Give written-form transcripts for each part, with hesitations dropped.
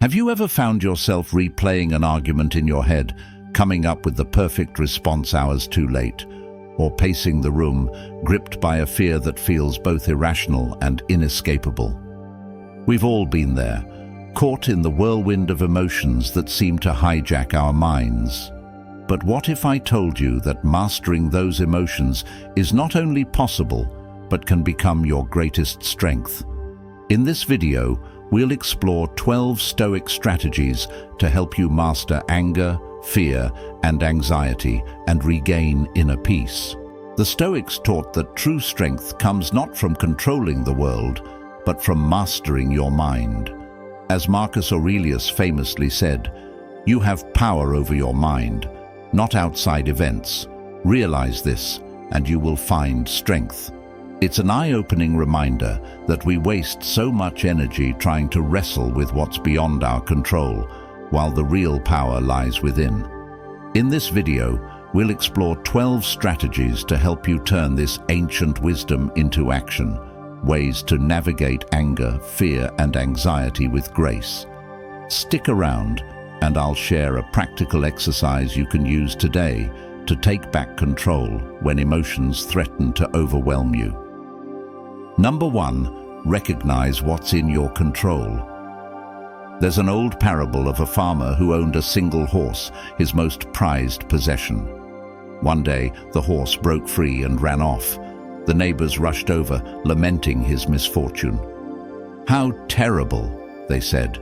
Have you ever found yourself replaying an argument in your head, coming up with the perfect response hours too late, or pacing the room, gripped by a fear that feels both irrational and inescapable? We've all been there, caught in the whirlwind of emotions that seem to hijack our minds. But what if I told you that mastering those emotions is not only possible, but can become your greatest strength? In this video, we'll explore 12 Stoic strategies to help you master anger, fear, and anxiety and regain inner peace. The Stoics taught that true strength comes not from controlling the world, but from mastering your mind. As Marcus Aurelius famously said, "You have power over your mind, not outside events. Realize this, and you will find strength." It's an eye-opening reminder that we waste so much energy trying to wrestle with what's beyond our control, while the real power lies within. In this video, we'll explore 12 strategies to help you turn this ancient wisdom into action, ways to navigate anger, fear, and anxiety with grace. Stick around, and I'll share a practical exercise you can use today to take back control when emotions threaten to overwhelm you. Number 1, recognize what's in your control. There's an old parable of a farmer who owned a single horse, his most prized possession. One day, the horse broke free and ran off. The neighbors rushed over, lamenting his misfortune. "How terrible," they said.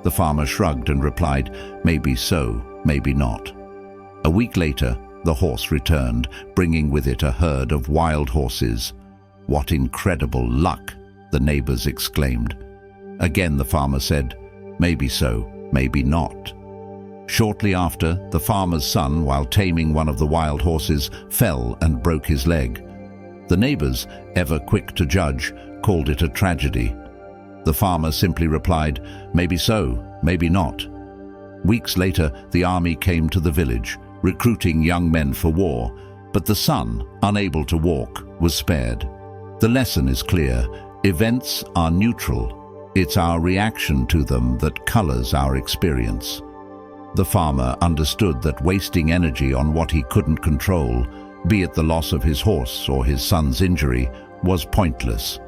The farmer shrugged and replied, "Maybe so, maybe not." A week later, the horse returned, bringing with it a herd of wild horses. "What incredible luck!" the neighbors exclaimed. Again the farmer said, "Maybe so, maybe not." Shortly after, the farmer's son, while taming one of the wild horses, fell and broke his leg. The neighbors, ever quick to judge, called it a tragedy. The farmer simply replied, "Maybe so, maybe not." Weeks later, the army came to the village, recruiting young men for war, but the son, unable to walk, was spared. The lesson is clear: events are neutral. It's our reaction to them that colors our experience. The farmer understood that wasting energy on what he couldn't control, be it the loss of his horse or his son's injury, was pointless.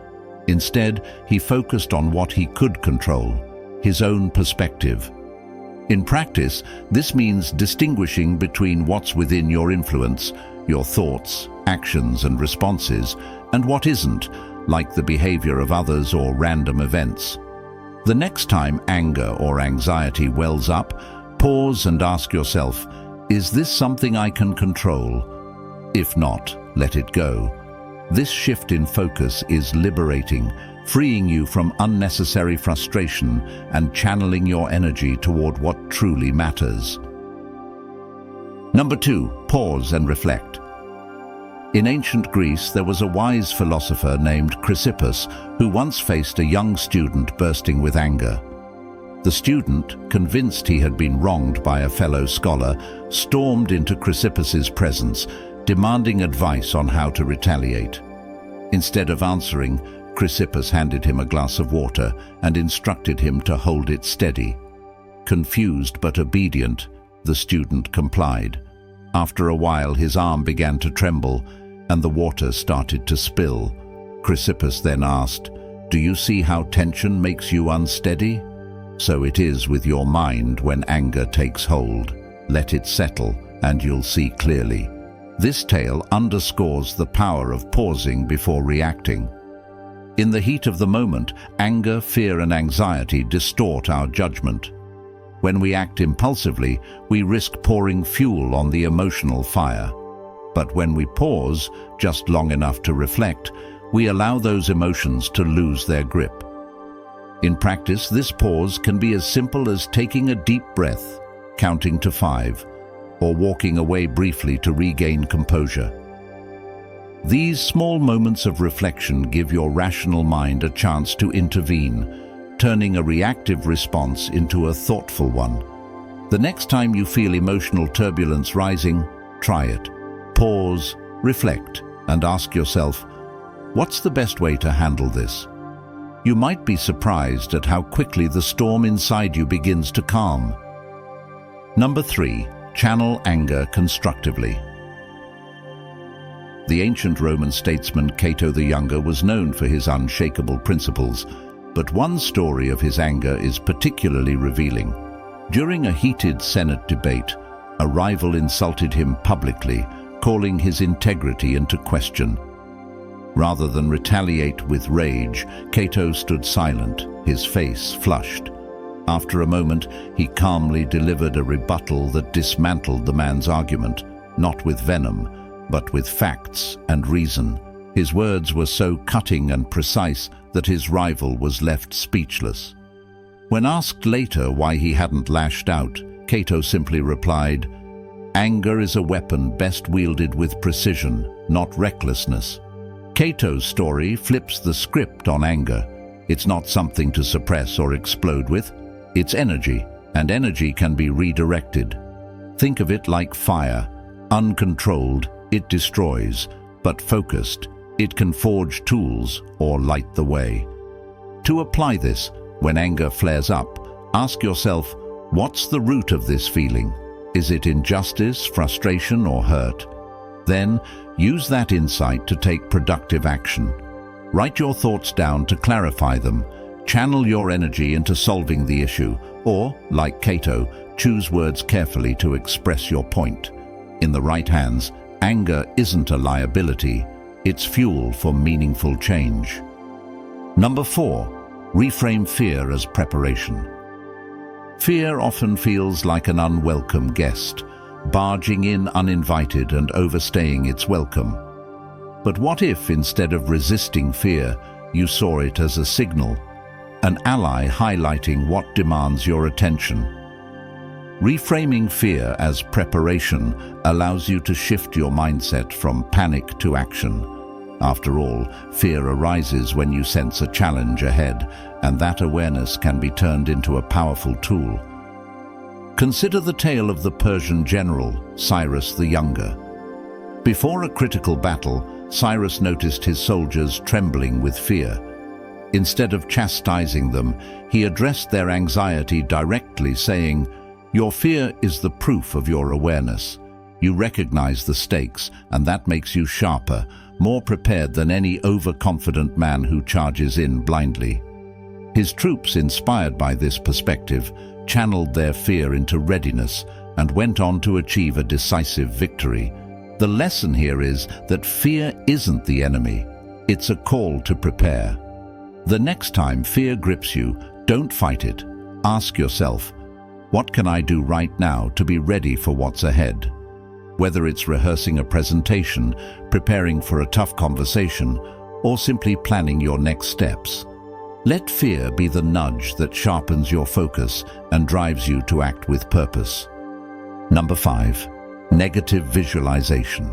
Instead, he focused on what he could control, his own perspective. In practice, this means distinguishing between what's within your influence, your thoughts, actions, and responses, and what isn't, like the behavior of others or random events. The next time anger or anxiety wells up, pause and ask yourself, is this something I can control? If not, let it go. This shift in focus is liberating, freeing you from unnecessary frustration and channeling your energy toward what truly matters. Number 2, pause and reflect. In ancient Greece, there was a wise philosopher named Chrysippus who once faced a young student bursting with anger. The student, convinced he had been wronged by a fellow scholar, stormed into Chrysippus's presence, demanding advice on how to retaliate. Instead of answering, Chrysippus handed him a glass of water and instructed him to hold it steady. Confused but obedient, the student complied. After a while, his arm began to tremble, and the water started to spill. Chrysippus then asked, "Do you see how tension makes you unsteady? So it is with your mind when anger takes hold. Let it settle, and you'll see clearly." This tale underscores the power of pausing before reacting. In the heat of the moment, anger, fear, and anxiety distort our judgment. When we act impulsively, we risk pouring fuel on the emotional fire. But when we pause, just long enough to reflect, we allow those emotions to lose their grip. In practice, this pause can be as simple as taking a deep breath, counting to 5, or walking away briefly to regain composure. These small moments of reflection give your rational mind a chance to intervene, turning a reactive response into a thoughtful one. The next time you feel emotional turbulence rising, try it. Pause, reflect, and ask yourself, what's the best way to handle this? You might be surprised at how quickly the storm inside you begins to calm. Number 3. Channel anger constructively. The ancient Roman statesman Cato the Younger was known for his unshakable principles, but one story of his anger is particularly revealing. During a heated Senate debate, a rival insulted him publicly, calling his integrity into question. Rather than retaliate with rage, Cato stood silent, his face flushed. After a moment, he calmly delivered a rebuttal that dismantled the man's argument, not with venom, but with facts and reason. His words were so cutting and precise that his rival was left speechless. When asked later why he hadn't lashed out, Cato simply replied, "Anger is a weapon best wielded with precision, not recklessness." Cato's story flips the script on anger. It's not something to suppress or explode with. It's energy, and energy can be redirected. Think of it like fire. Uncontrolled, it destroys, but focused, it can forge tools or light the way. To apply this, when anger flares up, ask yourself, what's the root of this feeling? Is it injustice, frustration, or hurt? Then, use that insight to take productive action. Write your thoughts down to clarify them. Channel your energy into solving the issue, or, like Cato, choose words carefully to express your point. In the right hands, anger isn't a liability, it's fuel for meaningful change. Number 4. Reframe fear as preparation. Fear often feels like an unwelcome guest, barging in uninvited and overstaying its welcome. But what if, instead of resisting fear, you saw it as a signal, an ally highlighting what demands your attention? Reframing fear as preparation allows you to shift your mindset from panic to action. After all, fear arises when you sense a challenge ahead, and that awareness can be turned into a powerful tool. Consider the tale of the Persian general, Cyrus the Younger. Before a critical battle, Cyrus noticed his soldiers trembling with fear. Instead of chastising them, he addressed their anxiety directly, saying, "Your fear is the proof of your awareness. You recognize the stakes, and that makes you sharper, more prepared than any overconfident man who charges in blindly." His troops, inspired by this perspective, channeled their fear into readiness and went on to achieve a decisive victory. The lesson here is that fear isn't the enemy, it's a call to prepare. The next time fear grips you, don't fight it. Ask yourself, what can I do right now to be ready for what's ahead? Whether it's rehearsing a presentation, preparing for a tough conversation, or simply planning your next steps. Let fear be the nudge that sharpens your focus and drives you to act with purpose. Number 5. Negative visualization.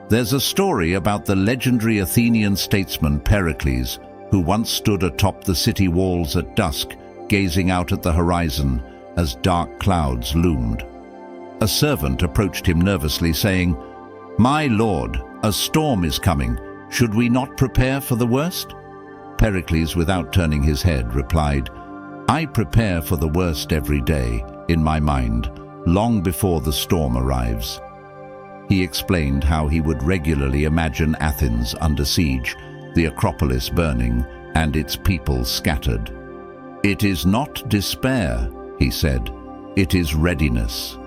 There's a story about the legendary Athenian statesman Pericles, who once stood atop the city walls at dusk, gazing out at the horizon as dark clouds loomed. A servant approached him nervously, saying, "My lord, a storm is coming. Should we not prepare for the worst?" Pericles, without turning his head, replied, "I prepare for the worst every day, in my mind, long before the storm arrives." He explained how he would regularly imagine Athens under siege, the Acropolis burning, and its people scattered. "It is not despair," he said, "it is readiness.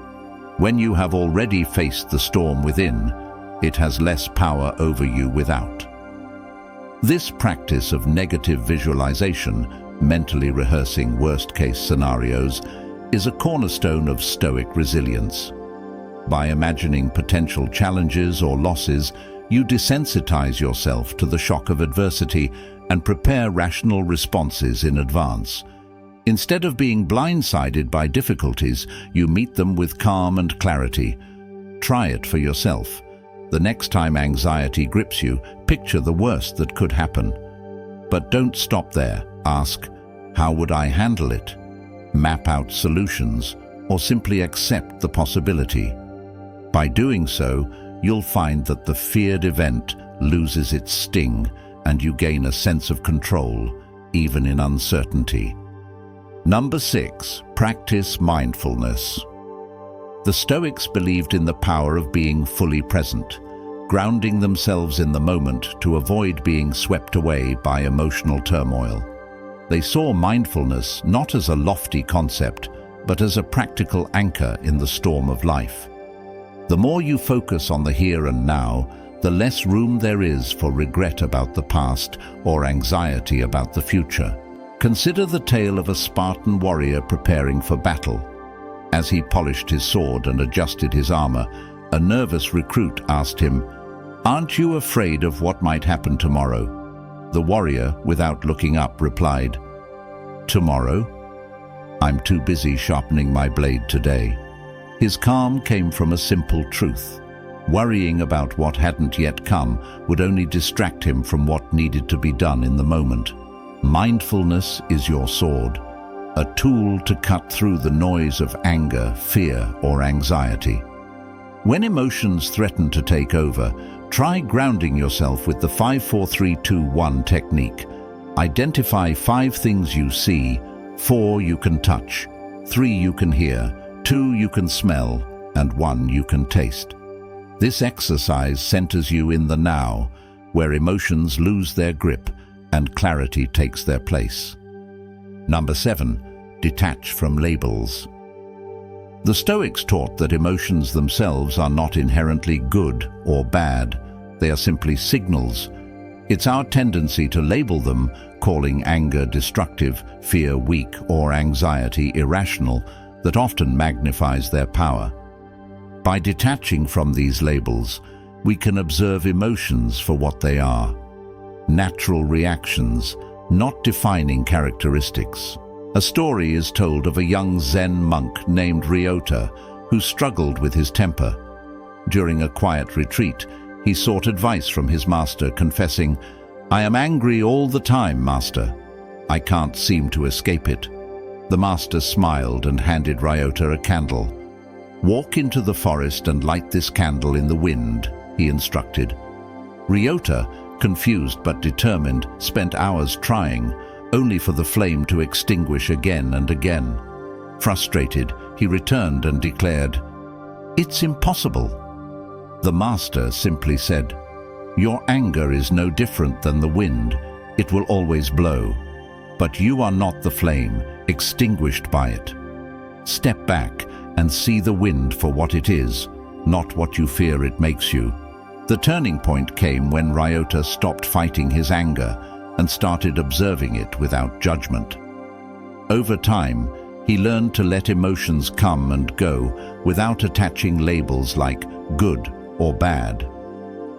When you have already faced the storm within, it has less power over you without." This practice of negative visualization, mentally rehearsing worst-case scenarios, is a cornerstone of Stoic resilience. By imagining potential challenges or losses, you desensitize yourself to the shock of adversity and prepare rational responses in advance. Instead of being blindsided by difficulties, you meet them with calm and clarity. Try it for yourself. The next time anxiety grips you, picture the worst that could happen. But don't stop there. Ask, how would I handle it? Map out solutions, or simply accept the possibility. By doing so, you'll find that the feared event loses its sting and you gain a sense of control, even in uncertainty. Number 6, practice mindfulness. The Stoics believed in the power of being fully present, grounding themselves in the moment to avoid being swept away by emotional turmoil. They saw mindfulness not as a lofty concept, but as a practical anchor in the storm of life. The more you focus on the here and now, the less room there is for regret about the past or anxiety about the future. Consider the tale of a Spartan warrior preparing for battle. As he polished his sword and adjusted his armor, a nervous recruit asked him, "Aren't you afraid of what might happen tomorrow?" The warrior, without looking up, replied, "Tomorrow? I'm too busy sharpening my blade today." His calm came from a simple truth. Worrying about what hadn't yet come would only distract him from what needed to be done in the moment. Mindfulness is your sword, a tool to cut through the noise of anger, fear, or anxiety. When emotions threaten to take over, try grounding yourself with the 5-4-3-2-1 technique. Identify 5 things you see, 4 you can touch, 3 you can hear, 2 you can smell, and 1 you can taste. This exercise centers you in the now, where emotions lose their grip and clarity takes their place. Number 7, detach from labels. The Stoics taught that emotions themselves are not inherently good or bad. They are simply signals. It's our tendency to label them, calling anger destructive, fear weak, or anxiety irrational, that often magnifies their power. By detaching from these labels, we can observe emotions for what they are. Natural reactions, not defining characteristics. A story is told of a young Zen monk named Ryota who struggled with his temper. During a quiet retreat, he sought advice from his master, confessing, "I am angry all the time, master. I can't seem to escape it." The master smiled and handed Ryota a candle. "Walk into the forest and light this candle in the wind," he instructed. Ryota, confused but determined, spent hours trying, only for the flame to extinguish again and again. Frustrated, he returned and declared, "It's impossible." The master simply said, "Your anger is no different than the wind. It will always blow. But you are not the flame, extinguished by it. Step back and see the wind for what it is, not what you fear it makes you." The turning point came when Ryota stopped fighting his anger and started observing it without judgment. Over time, he learned to let emotions come and go without attaching labels like good or bad.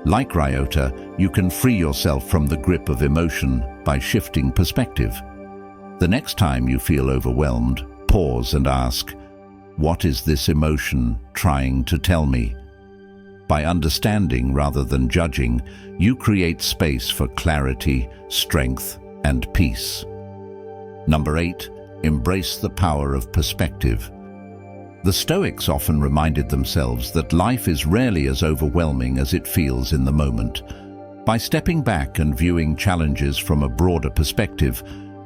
Like Ryota, you can free yourself from the grip of emotion by shifting perspective. The next time you feel overwhelmed, pause and ask, "What is this emotion trying to tell me?" By understanding rather than judging, you create space for clarity, strength, and peace. Number 8, embrace the power of perspective. The Stoics often reminded themselves that life is rarely as overwhelming as it feels in the moment. By stepping back and viewing challenges from a broader perspective,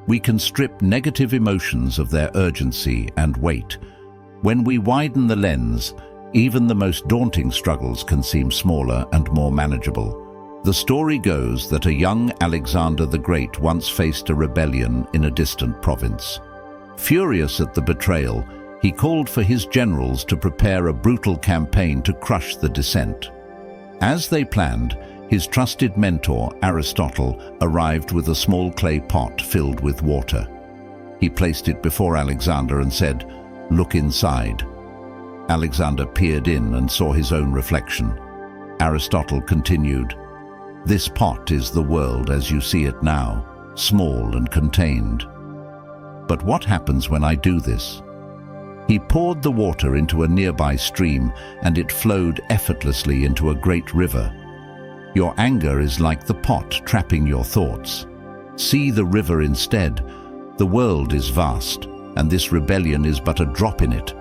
we can strip negative emotions of their urgency and weight. When we widen the lens, even the most daunting struggles can seem smaller and more manageable. The story goes that a young Alexander the Great once faced a rebellion in a distant province. Furious at the betrayal, he called for his generals to prepare a brutal campaign to crush the dissent. As they planned, his trusted mentor, Aristotle, arrived with a small clay pot filled with water. He placed it before Alexander and said, "Look inside." Alexander peered in and saw his own reflection. Aristotle continued, "This pot is the world as you see it now, small and contained. But what happens when I do this?" He poured the water into a nearby stream, and it flowed effortlessly into a great river. Your anger is like the pot trapping your thoughts. See the river instead. The world is vast, and this rebellion is but a drop in it.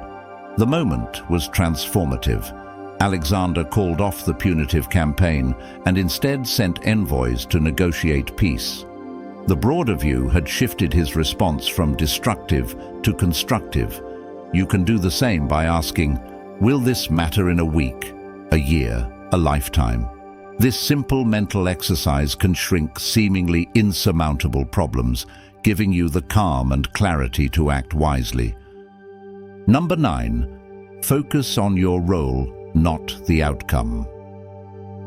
The moment was transformative. Alexander called off the punitive campaign and instead sent envoys to negotiate peace. The broader view had shifted his response from destructive to constructive. You can do the same by asking, will this matter in a week, a year, a lifetime? This simple mental exercise can shrink seemingly insurmountable problems, giving you the calm and clarity to act wisely. Number 9, focus on your role, not the outcome.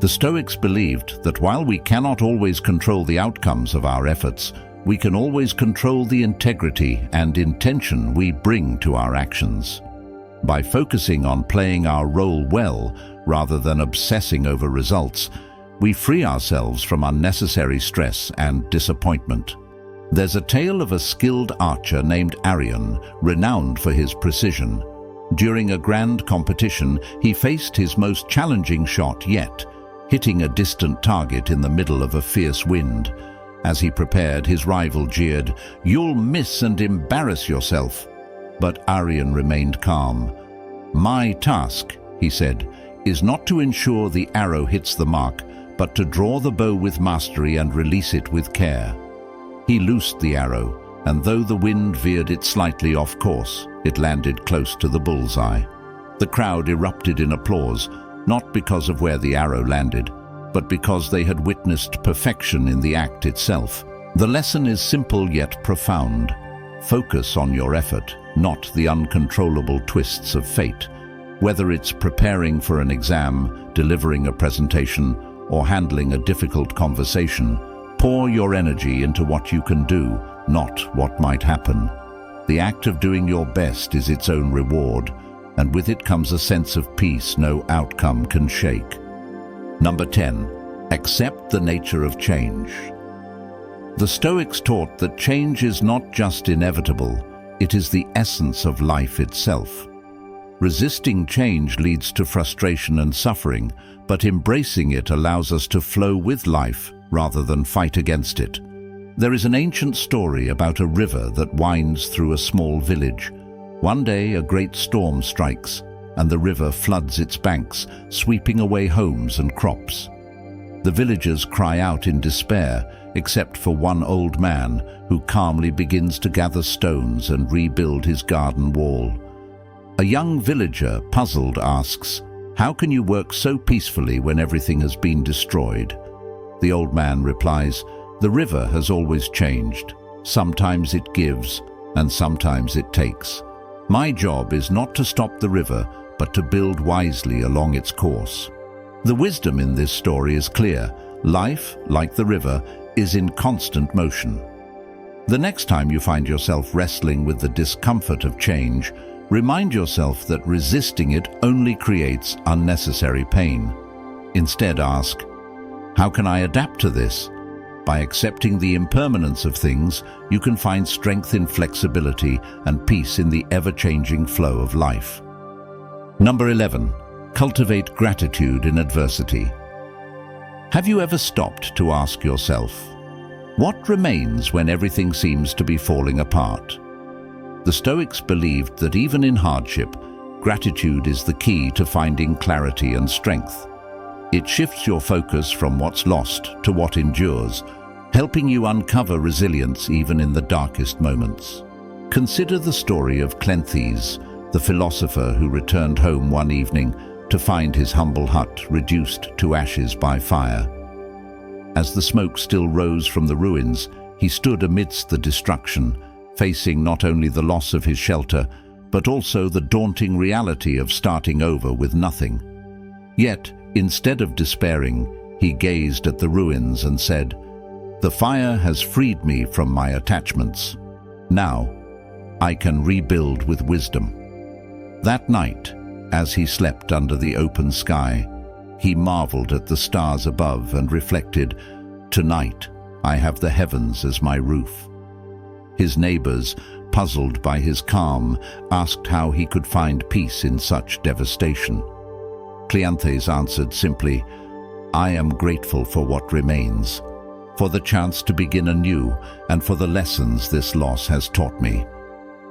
The Stoics believed that while we cannot always control the outcomes of our efforts, we can always control the integrity and intention we bring to our actions. By focusing on playing our role well, rather than obsessing over results, we free ourselves from unnecessary stress and disappointment. There's a tale of a skilled archer named Arion, renowned for his precision. During a grand competition, he faced his most challenging shot yet, hitting a distant target in the middle of a fierce wind. As he prepared, his rival jeered, "You'll miss and embarrass yourself." But Arion remained calm. "My task," he said, "is not to ensure the arrow hits the mark, but to draw the bow with mastery and release it with care." He loosed the arrow, and though the wind veered it slightly off course, it landed close to the bullseye. The crowd erupted in applause, not because of where the arrow landed, but because they had witnessed perfection in the act itself. The lesson is simple yet profound. Focus on your effort, not the uncontrollable twists of fate. Whether it's preparing for an exam, delivering a presentation, or handling a difficult conversation, pour your energy into what you can do, not what might happen. The act of doing your best is its own reward, and with it comes a sense of peace no outcome can shake. Number 10, accept the nature of change. The Stoics taught that change is not just inevitable, it is the essence of life itself. Resisting change leads to frustration and suffering, but embracing it allows us to flow with life rather than fight against it. There is an ancient story about a river that winds through a small village. One day a great storm strikes, and the river floods its banks, sweeping away homes and crops. The villagers cry out in despair, except for one old man who calmly begins to gather stones and rebuild his garden wall. A young villager, puzzled, asks, "How can you work so peacefully when everything has been destroyed?" The old man replies, "The river has always changed. Sometimes it gives, and sometimes it takes. My job is not to stop the river, but to build wisely along its course." The wisdom in this story is clear. Life, like the river, is in constant motion. The next time you find yourself wrestling with the discomfort of change, remind yourself that resisting it only creates unnecessary pain. Instead ask, how can I adapt to this? By accepting the impermanence of things, you can find strength in flexibility and peace in the ever-changing flow of life. Number 11, cultivate gratitude in adversity. Have you ever stopped to ask yourself, what remains when everything seems to be falling apart? The Stoics believed that even in hardship, gratitude is the key to finding clarity and strength. It shifts your focus from what's lost to what endures, helping you uncover resilience even in the darkest moments. Consider the story of Cleanthes, the philosopher who returned home one evening to find his humble hut reduced to ashes by fire. As the smoke still rose from the ruins, he stood amidst the destruction, facing not only the loss of his shelter, but also the daunting reality of starting over with nothing. Yet, instead of despairing, he gazed at the ruins and said, "The fire has freed me from my attachments. Now, I can rebuild with wisdom." That night, as he slept under the open sky, he marveled at the stars above and reflected, "Tonight, I have the heavens as my roof." His neighbors, puzzled by his calm, asked how he could find peace in such devastation. Cleanthes answered simply, "I am grateful for what remains, for the chance to begin anew, and for the lessons this loss has taught me."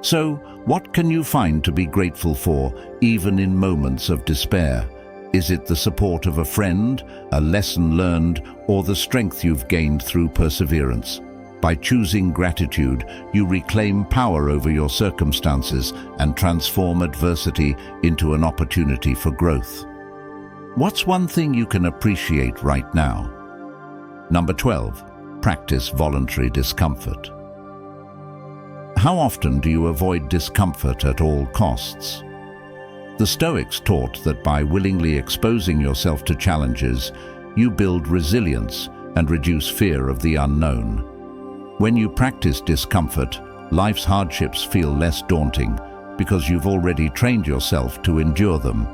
So, what can you find to be grateful for, even in moments of despair? Is it the support of a friend, a lesson learned, or the strength you've gained through perseverance? By choosing gratitude, you reclaim power over your circumstances and transform adversity into an opportunity for growth. What's one thing you can appreciate right now? Number 12. Practice voluntary discomfort. How often do you avoid discomfort at all costs? The Stoics taught that by willingly exposing yourself to challenges, you build resilience and reduce fear of the unknown. When you practice discomfort, life's hardships feel less daunting because you've already trained yourself to endure them.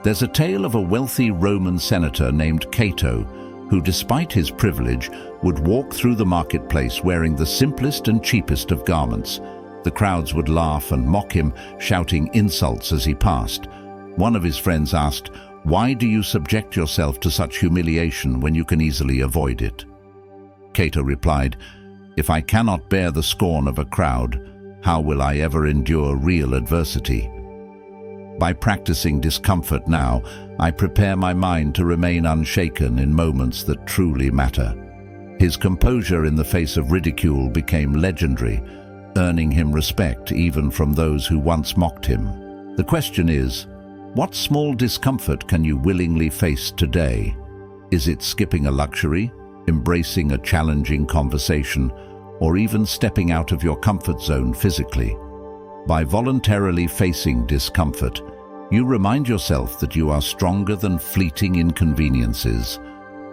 There's a tale of a wealthy Roman senator named Cato, who, despite his privilege, would walk through the marketplace wearing the simplest and cheapest of garments. The crowds would laugh and mock him, shouting insults as he passed. One of his friends asked, "Why do you subject yourself to such humiliation when you can easily avoid it?" Cato replied, "If I cannot bear the scorn of a crowd, how will I ever endure real adversity?" By practicing discomfort now, I prepare my mind to remain unshaken in moments that truly matter. His composure in the face of ridicule became legendary, earning him respect even from those who once mocked him. The question is, what small discomfort can you willingly face today? Is it skipping a luxury, embracing a challenging conversation, or even stepping out of your comfort zone physically? By voluntarily facing discomfort, you remind yourself that you are stronger than fleeting inconveniences.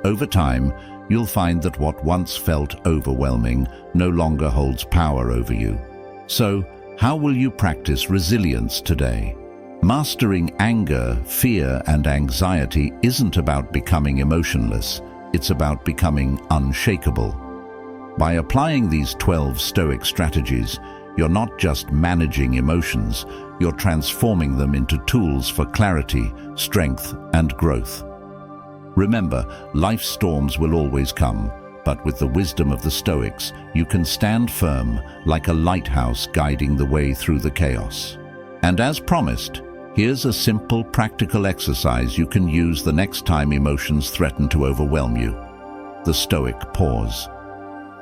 Over time, you'll find that what once felt overwhelming no longer holds power over you. So, how will you practice resilience today? Mastering anger, fear, and anxiety isn't about becoming emotionless. It's about becoming unshakable. By applying these 12 Stoic strategies, you're not just managing emotions, you're transforming them into tools for clarity, strength, and growth. Remember, life's storms will always come, but with the wisdom of the Stoics, you can stand firm like a lighthouse guiding the way through the chaos. And as promised, here's a simple, practical exercise you can use the next time emotions threaten to overwhelm you. The Stoic pause.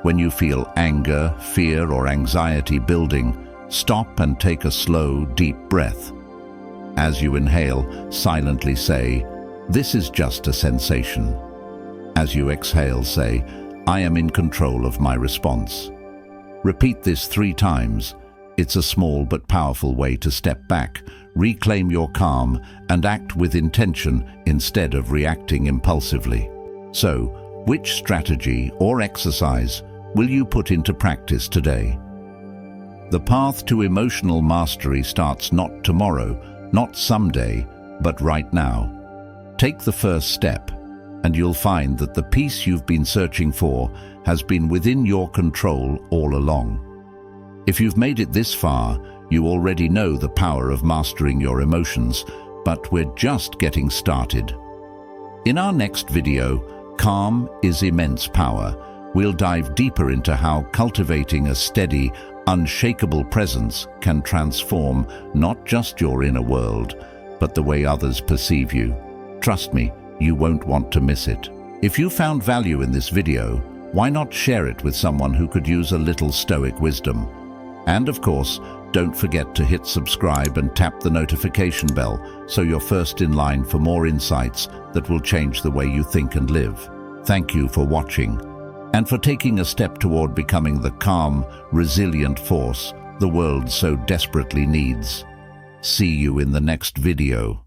When you feel anger, fear, or anxiety building, stop and take a slow, deep breath. As you inhale, silently say, "This is just a sensation." As you exhale, say, "I am in control of my response." Repeat this 3 times. It's a small but powerful way to step back, reclaim your calm, and act with intention instead of reacting impulsively. So, which strategy or exercise will you put into practice today? The path to emotional mastery starts not tomorrow, not someday, but right now. Take the first step, and you'll find that the peace you've been searching for has been within your control all along. If you've made it this far, you already know the power of mastering your emotions, but we're just getting started. In our next video, Calm is Immense Power, we'll dive deeper into how cultivating a steady, unshakable presence can transform not just your inner world, but the way others perceive you. Trust me, you won't want to miss it. If you found value in this video, why not share it with someone who could use a little Stoic wisdom? And of course, don't forget to hit subscribe and tap the notification bell so you're first in line for more insights that will change the way you think and live. Thank you for watching and for taking a step toward becoming the calm, resilient force the world so desperately needs. See you in the next video.